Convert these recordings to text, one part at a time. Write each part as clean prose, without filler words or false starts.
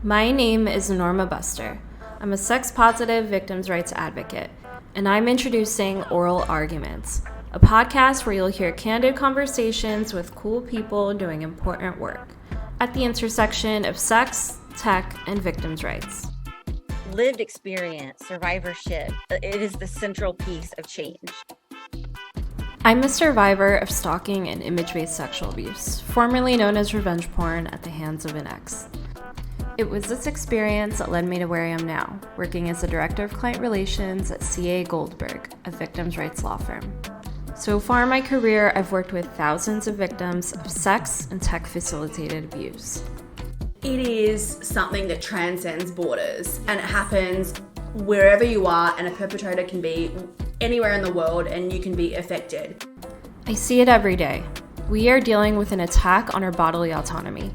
My name is Norma Buster. I'm a sex-positive victims' rights advocate, and I'm introducing Oral Arguments, a podcast where you'll hear candid conversations with cool people doing important work at the intersection of sex, tech, and victims' rights. Lived experience, survivorship, it is the central piece of change. I'm a survivor of stalking and image-based sexual abuse, formerly known as revenge porn at the hands of an ex. It was this experience that led me to where I am now, working as a director of client relations at C.A. Goldberg, a victims' rights law firm. So far in my career, I've worked with thousands of victims of sex and tech-facilitated abuse. It is something that transcends borders, and it happens wherever you are, and a perpetrator can be anywhere in the world and you can be affected. I see it every day. We are dealing with an attack on our bodily autonomy.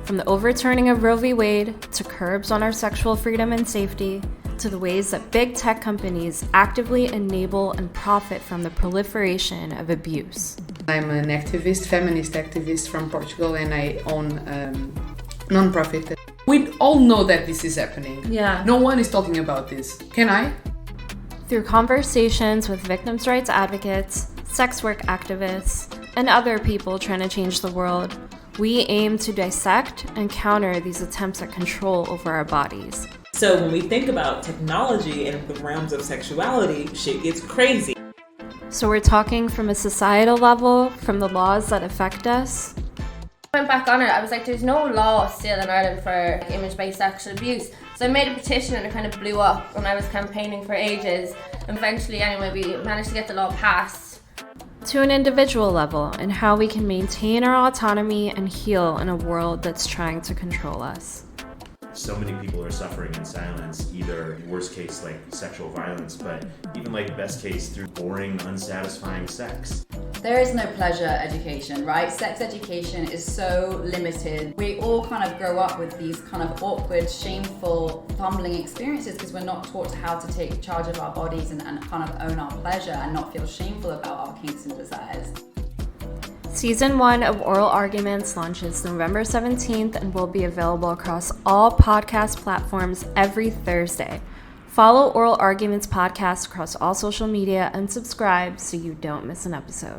From the overturning of Roe v. Wade, to curbs on our sexual freedom and safety, to the ways that big tech companies actively enable and profit from the proliferation of abuse. I'm an activist, feminist activist from Portugal, and I own non-profit. We all know that this is happening. Yeah. No one is talking about this. Can I? Through conversations with victims' rights advocates, sex work activists, and other people trying to change the world, we aim to dissect and counter these attempts at control over our bodies. So when we think about technology and the realms of sexuality, shit gets crazy. So we're talking from a societal level, from the laws that affect us. I went back on it, I was like, there's no law still in Ireland for image-based sexual abuse. So I made a petition and it kind of blew up when I was campaigning for ages. And eventually, anyway, we managed to get the law passed. To an individual level, and how we can maintain our autonomy and heal in a world that's trying to control us. So many people are suffering in silence, either worst case like sexual violence, but even like best case through boring, unsatisfying sex. There is no pleasure education, right? Sex education is so limited. We all kind of grow up with these kind of awkward, shameful, fumbling experiences because we're not taught how to take charge of our bodies and kind of own our pleasure and not feel shameful about our kinks and desires. Season 1 of Oral Arguments launches November 17th and will be available across all podcast platforms every Thursday. Follow Oral Arguments podcast across all social media and subscribe so you don't miss an episode.